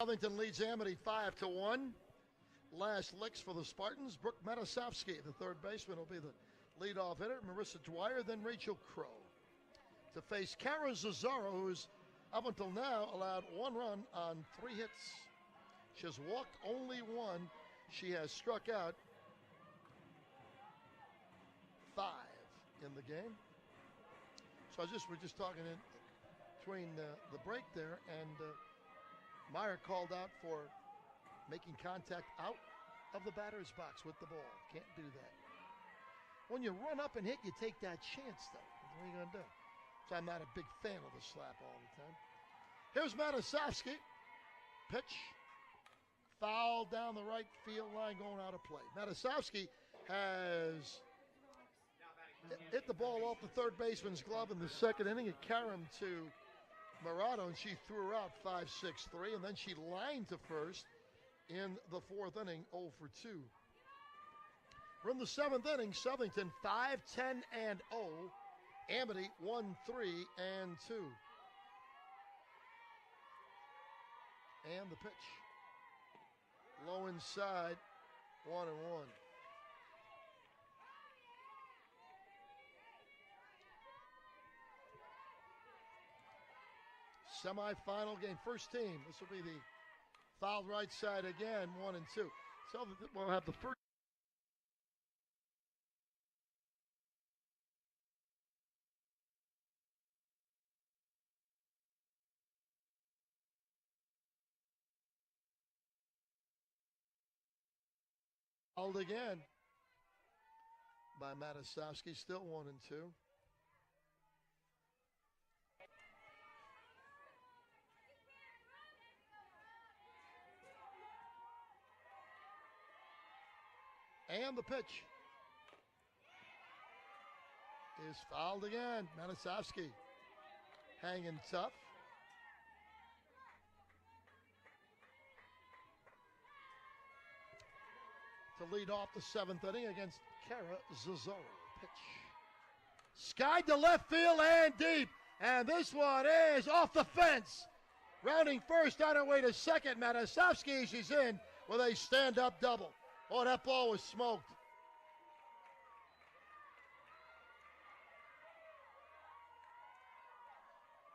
Southington leads Amity 5-1. Last licks for the Spartans. Brooke Matasovsky, the third baseman, will be the leadoff hitter. Marissa Dwyer, then Rachel Crow. To face Kara Zazzaro, who's up until now allowed 1 run on 3 hits. She has walked only 1. She has struck out 5 in the game. So we're just talking in between the break there, and Meyer called out for making contact out of the batter's box with the ball. Can't do that. When you run up and hit, you take that chance, though. What are you going to do? So I'm not a big fan of the slap all the time. Here's Matasovsky. Pitch. Foul down the right field line, going out of play. Matasovsky has hit the ball off the third baseman's glove in the second inning. It carried him to Murado, and she threw her out 5-6-3, and then she lined to first in the fourth inning, 0 for 2. We're in the seventh inning. Southington 5-10-0. Amity 1-3-2. And the pitch. Low inside, 1-1. Semi-final game, first team. This will be the fouled right side again, 1-2. So we'll have the first. Fouled again by Matasovsky, still 1-2. And the pitch is fouled again. Matasovsky hanging tough. To lead off the seventh inning against Kara Zazzaro. Pitch. Skied to left field and deep. And this one is off the fence. Rounding first on her way to second. Matasovsky, she's in with a stand-up double. Oh, that ball was smoked.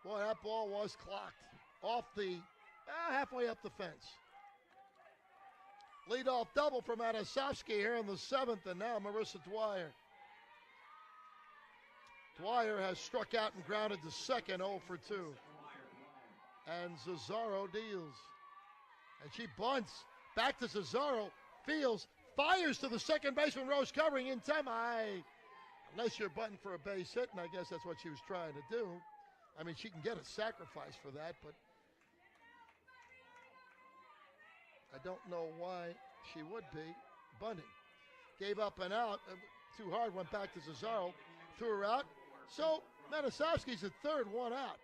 Boy, that ball was clocked off the halfway up the fence. Leadoff double from Matasovsky here in the seventh, and now Marissa Dwyer. Dwyer has struck out and grounded to second, 0 for 2. And Zazzaro deals. And she bunts back to Zazzaro. Fields, fires to the second baseman, Rose covering in time. Unless you're butting for a base hit, and I guess that's what she was trying to do. I mean, she can get a sacrifice for that, but I don't know why she would be bunting. Gave up and out, too hard, went back to Zazzaro, threw her out. So Matasovsky's at third, 1 out.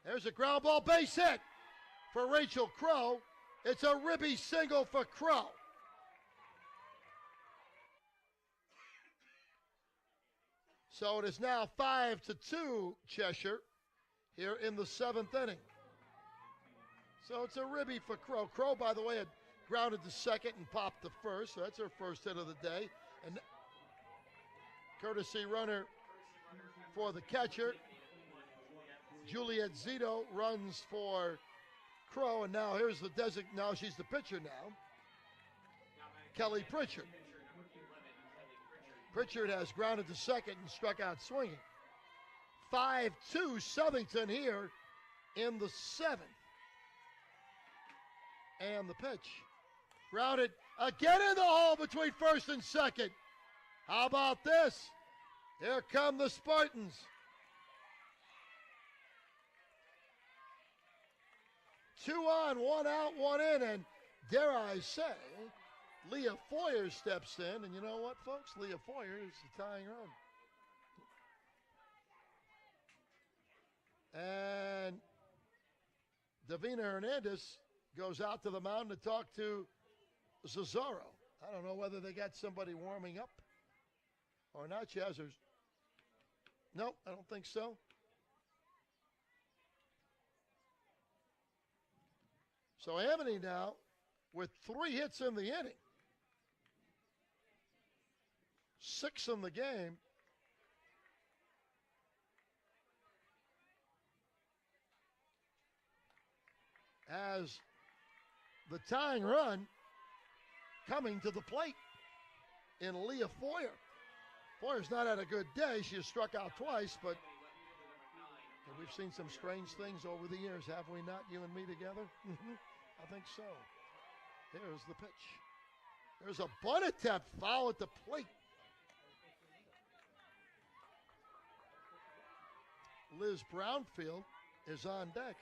There's a ground ball base hit for Rachel Crow. It's a ribby single for Crow. So it is now 5-2 Cheshire here in the seventh inning. So it's a ribby for Crow. Crow, by the way, had grounded to second and popped to first. So that's her first hit of the day. And courtesy runner for the catcher. Juliet Zito runs for Crow. And now here's the now she's the pitcher now. Kelly Pritchard. Pritchard has grounded to second and struck out swinging. 5-2 Southington here in the seventh. And the pitch. Grounded again in the hole between first and second. How about this? Here come the Spartans. 2 on, 1 out, 1 in, and dare I say, Leah Foyer steps in, and you know what, folks? Leah Foyer is the tying run. And Davina Hernandez goes out to the mound to talk to Zazzaro. I don't know whether they got somebody warming up or not. She has her. Nope, I don't think so. So Amity now with 3 hits in the inning. 6 in the game. As the tying run coming to the plate in Leah Foyer. Foyer's not had a good day. She has struck out twice, but we've seen some strange things over the years, have we not, you and me together? I think so. Here's the pitch. There's a bunt attempt, foul at the plate. Liz Brownfield is on deck.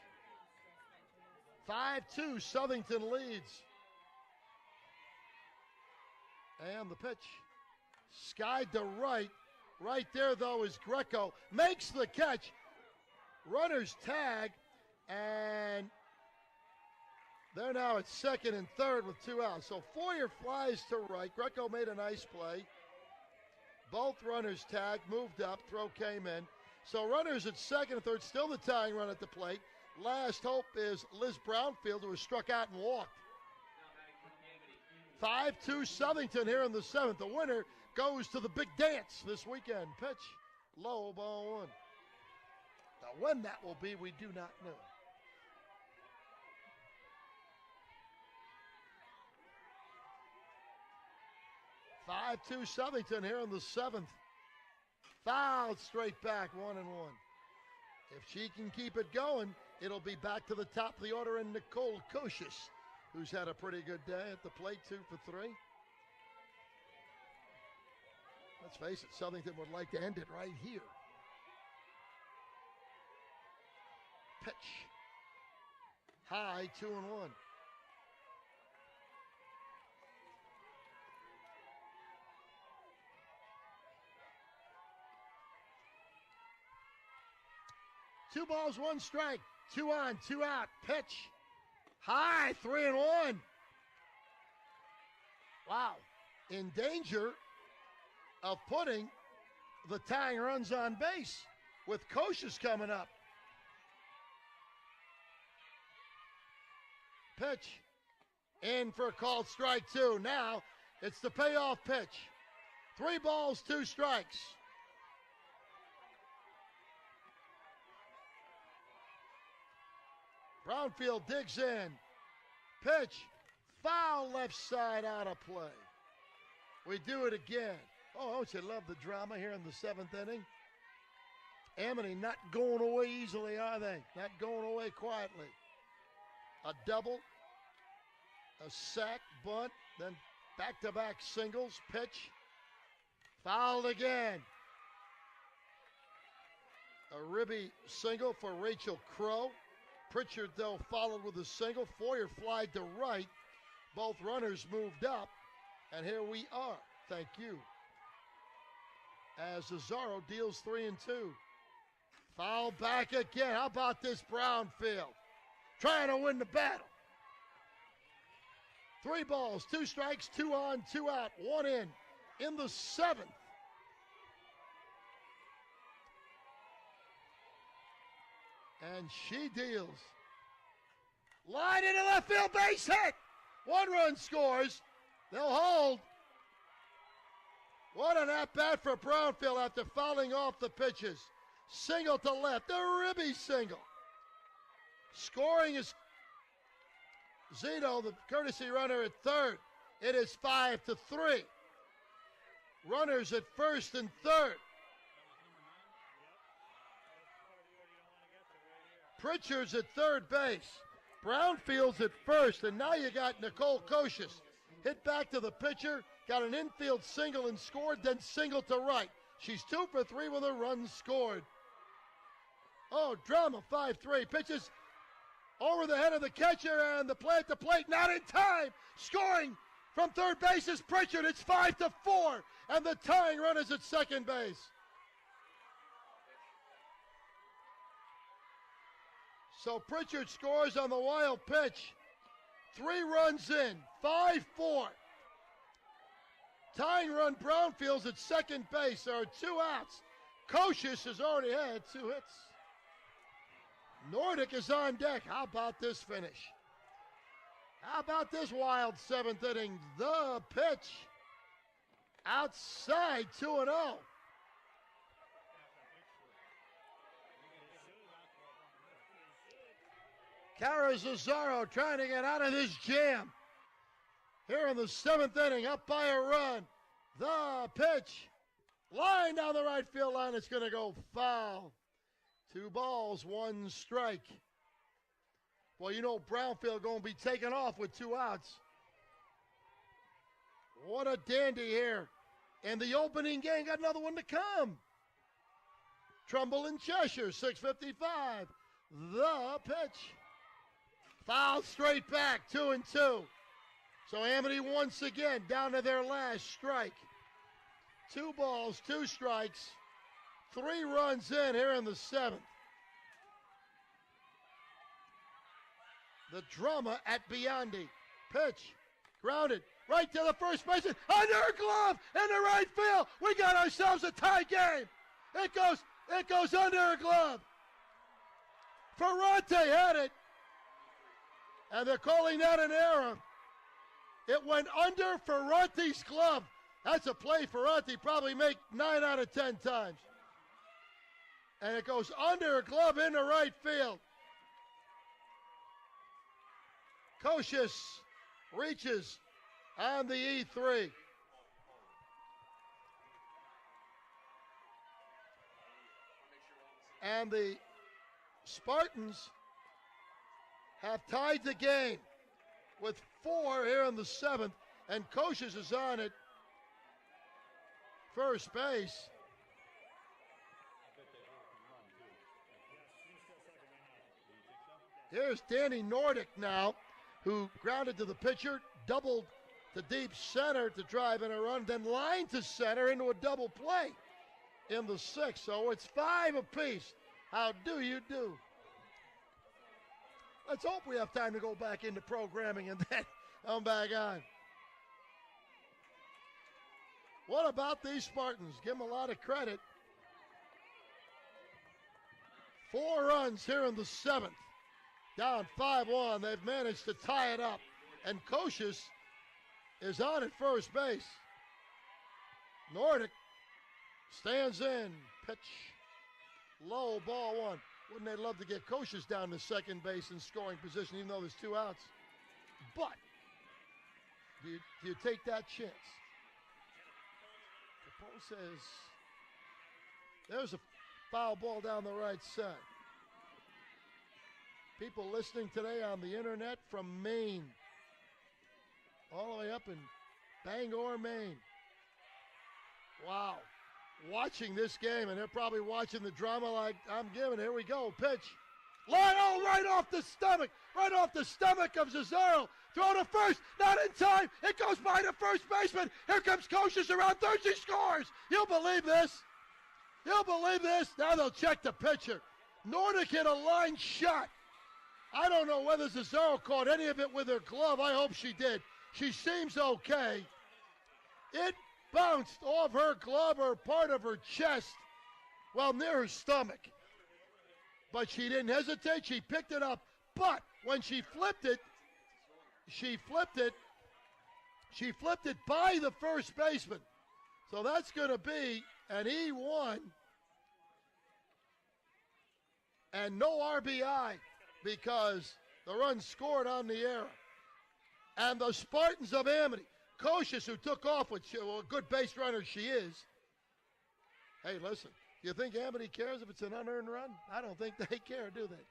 5-2, Southington leads. And the pitch. Skied to right. Right there, though, is Greco. Makes the catch. Runners tag. And they're now at second and third with 2 outs. So Foyer flies to right. Greco made a nice play. Both runners tagged, moved up, throw came in. So runners at second and third, still the tying run at the plate. Last hope is Liz Brownfield, who was struck out and walked. 5-2 Southington here in the 7th. The winner goes to the big dance this weekend. Pitch, low, ball 1. Now when that will be, we do not know. Southington here in the 7th. Fouled straight back, 1-1. If she can keep it going, it'll be back to the top of the order in Nicole Kocius, who's had a pretty good day at the plate, 2 for 3. Let's face it, Southington would like to end it right here. Pitch. High, 2-1. Two balls, 1 strike. 2 on, 2 out. Pitch. High, 3-1. Wow. In danger of putting the tying runs on base with Kocius coming up. Pitch. In for a called strike 2. Now it's the payoff pitch. 3 balls, 2 strikes. Brownfield digs in. Pitch. Foul left side out of play. We do it again. Oh, don't you love the drama here in the 7th inning? Amity not going away easily, are they? Not going away quietly. A double, a sack, bunt, then back-to-back singles. Pitch. Fouled again. A ribby single for Rachel Crow. Pritchard, though, followed with a single. Foyer flied to right. Both runners moved up. And here we are. Thank you. As Cesaro deals 3-2. Foul back again. How about this Brownfield? Trying to win the battle. 3 balls, 2 strikes, 2 on, 2 out, 1 in the 7th. And she deals. Line into left field, base hit. 1 run scores. They'll hold. What an at-bat for Brownfield after fouling off the pitches. Single to left, a ribby single. Scoring is Zito, the courtesy runner at third. It is 5-3. Runners at first and third. Pritchard's at third base. Brownfield's at first, and now you got Nicole Kocius. Hit back to the pitcher, got an infield single and scored, then single to right. She's 2 for 3 with a run scored. Oh, drama, 5-3. Pitches over the head of the catcher, and the play at the plate, not in time. Scoring from third base is Pritchard. It's 5-4, and the tying run is at second base. So Pritchard scores on the wild pitch. 3 runs in, 5-4. Tying run, Brownfield's at second base. There are 2 outs. Kocius has already had 2 hits. Nordic is on deck. How about this finish? How about this wild seventh inning? The pitch outside 2-0. Cesaro trying to get out of this jam. Here in the seventh inning, up by a run. The pitch. Line down the right field line. It's going to go foul. 2 balls, 1 strike. Well, you know Brownfield going to be taken off with 2 outs. What a dandy here. And the opening game got another one to come. Trumbull and Cheshire, 6:55. The pitch. Foul straight back, 2-2. So Amity once again down to their last strike. 2 balls, 2 strikes. 3 runs in here in the 7th. The drama at Biondi. Pitch. Grounded. Right to the first baseman. Under a glove in the right field. We got ourselves a tie game. It goes under a glove. Ferrante had it. And they're calling that an error. It went under Ferrante's glove. That's a play Ferrante probably make 9 out of 10 times. And it goes under a glove in the right field. Kocius reaches on the E3. And the Spartans have tied the game with 4 here in the 7th, and Kocius is on at first base. Here's Danny Nordic now, who grounded to the pitcher, doubled to deep center to drive in a run, then lined to center into a double play in the 6th. So it's 5 apiece. How do you do? Let's hope we have time to go back into programming and then I'm back on. What about these Spartans? Give them a lot of credit. 4 runs here in the 7th. Down 5-1. They've managed to tie it up. And Kocius is on at first base. Nordic stands in. Pitch. Low, ball 1. Wouldn't they love to get Kocius down to second base in scoring position, even though there's 2 outs? But do you take that chance? Capone says there's a foul ball down the right side. People listening today on the internet from Maine, all the way up in Bangor, Maine. Wow. Watching this game, and they're probably watching the drama like I'm giving. Here we go. Pitch. Line, oh, right off the stomach of Cesaro. Throw to first, not in time. It goes by the first baseman. Here comes Kocius around third. He scores. You'll believe this. You'll believe this. Now they'll check the pitcher. Nordic hit a line shot. I don't know whether Cesaro caught any of it with her glove. I hope she did. She seems okay. It bounced off her glove or part of her chest, well, near her stomach. But she didn't hesitate. She picked it up. But when she flipped it by the first baseman. So that's going to be an E1 and no RBI because the run scored on the error. And the Spartans of Amity, Kocius, who took off with a good base runner she is. Hey, listen, do you think Amity cares if it's an unearned run? I don't think they care, do they?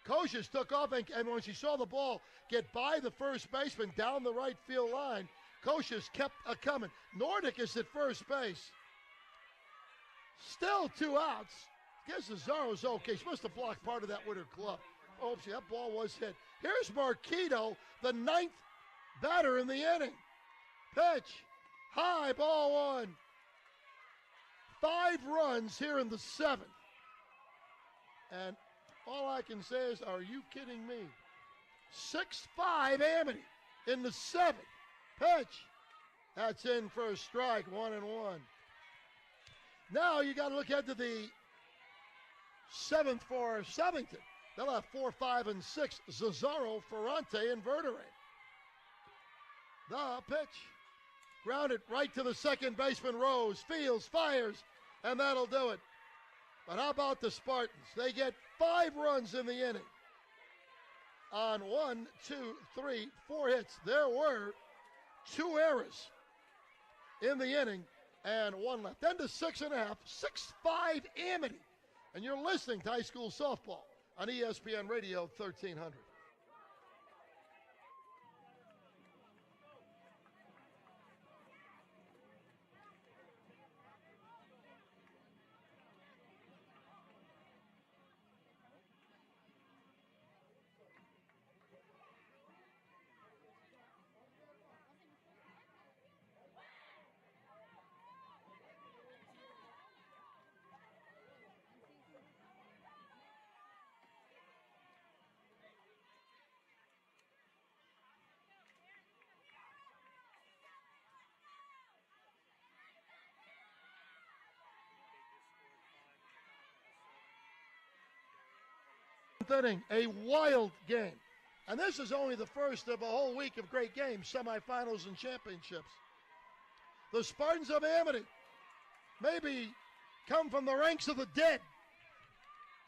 Kocius took off, and when she saw the ball get by the first baseman down the right field line, Kocius kept coming. Nordic is at first base. Still 2 outs. I guess Cesaro's okay. She must have blocked part of that with her glove. Oh, see, that ball was hit. Here's Marquito, the 9th batter in the inning. Pitch. High, ball 1. 5 runs here in the 7th. And all I can say is, are you kidding me? 6-5 Amity in the 7th. Pitch. That's in for a strike, 1-1. Now you got to look ahead to the 7th for Southington. They'll have 4, 5, and 6. Cesaro, Ferrante, and Verderay. The pitch. Grounded right to the second baseman, Rose. Fields, fires, and that'll do it. But how about the Spartans? They get 5 runs in the inning. On 1, 2, 3, 4 hits. There were 2 errors in the inning and 1 left. Then to 6.5, 6-5 Amity. And you're listening to high school softball on ESPN Radio 1300. Inning, a wild game. And this is only the first of a whole week of great games, semifinals and championships. The Spartans of Amity maybe come from the ranks of the dead,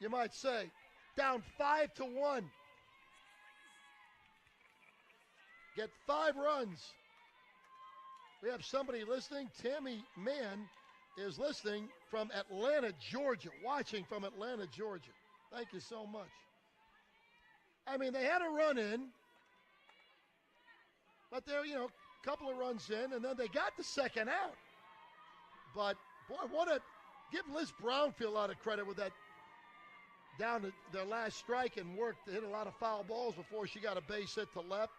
you might say, down 5-1. Get 5 runs. We have somebody listening. Tammy Mann is listening from Atlanta, Georgia, watching from Atlanta, Georgia. Thank you so much. I mean, they had a run in, but they're, a couple of runs in, and then they got the second out. But, boy, give Liz Brownfield a lot of credit with that down to their last strike and worked to hit a lot of foul balls before she got a base hit to left.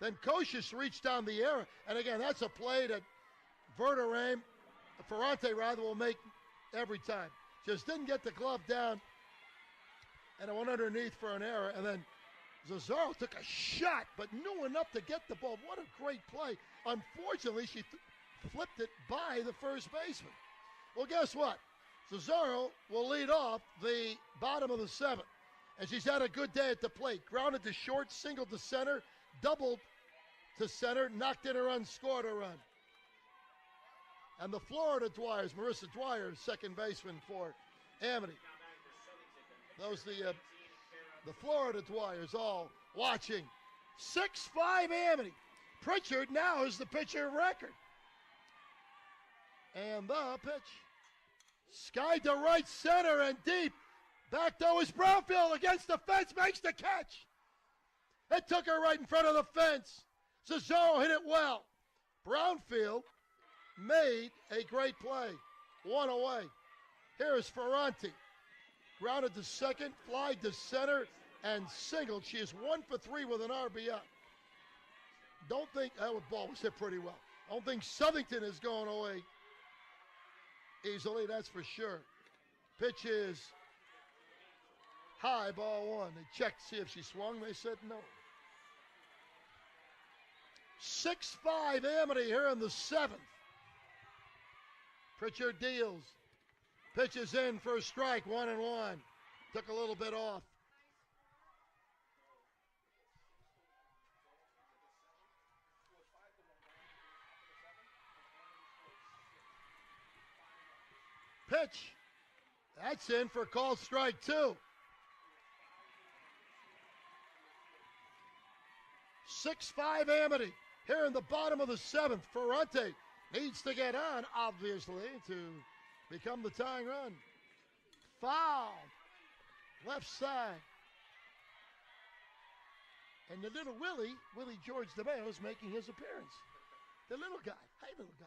Then Kocius reached down the air, and again, that's a play that Ferrante will make every time. Just didn't get the glove down, and it went underneath for an error, and then Cesaro took a shot, but knew enough to get the ball. What a great play. Unfortunately, she flipped it by the first baseman. Well, guess what? Cesaro will lead off the bottom of the 7th, and she's had a good day at the plate. Grounded to short, singled to center, doubled to center, knocked in a run, scored a run. And the Florida Dwyers, Marissa Dwyer, second baseman for Amity. Those the Florida Dwyers all watching. 6-5 Amity. Pritchard now is the pitcher of record. And the pitch. Sky to right center and deep. Back though is Brownfield against the fence, makes the catch. It took her right in front of the fence. Cesaro hit it well. Brownfield made a great play. 1 away. Here is Ferrante. Grounded to second, fly to center, and singled. She is 1 for 3 with an RBI. Don't think that ball was hit pretty well. I don't think Southington is going away easily, that's for sure. Pitch is high, ball 1. They checked to see if she swung. They said no. 6-5 Amity here in the 7th. Pritchard deals. Pitches in for a strike, 1-1. Took a little bit off. Pitch. That's in for a called strike 2. 6-5 Amity. Here in the bottom of the 7th, Ferrante needs to get on, obviously, to become the tying run. Foul. Left side. And the little Willie George DeMeo, is making his appearance. The little guy. Hey, little guy.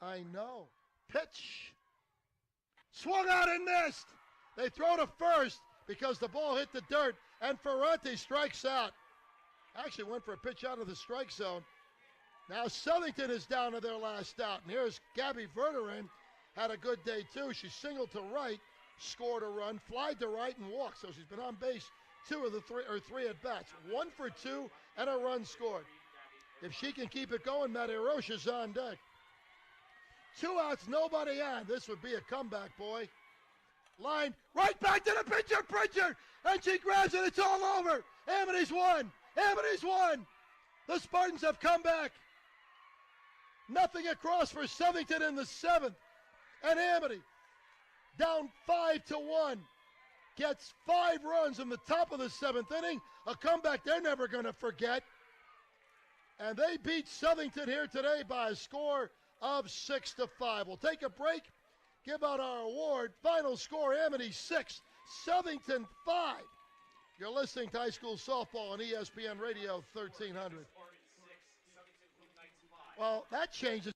I know. Pitch. Swung out and missed. They throw to first because the ball hit the dirt, and Ferrante strikes out. Actually went for a pitch out of the strike zone. Now Southington is down to their last out. And here's Gabby Verderin. Had a good day, too. She singled to right, scored a run, flied to right, and walked. So she's been on base 2 of the 3 at bats. 1 for 2 and a run scored. If she can keep it going, Matt Hiroshi's on deck. 2 outs, nobody on. This would be a comeback, boy. Line right back to the pitcher, Pritchard, and she grabs it. It's all over. Amity's won. Amity's won. The Spartans have come back. Nothing across for Southington in the 7th. And Amity, down 5-1, gets 5 runs in the top of the 7th inning. A comeback they're never going to forget. And they beat Southington here today by a score of 6-5. We'll take a break, give out our award. Final score, Amity 6, Southington 5. You're listening to high school softball on ESPN Radio 1300. Well, that changes.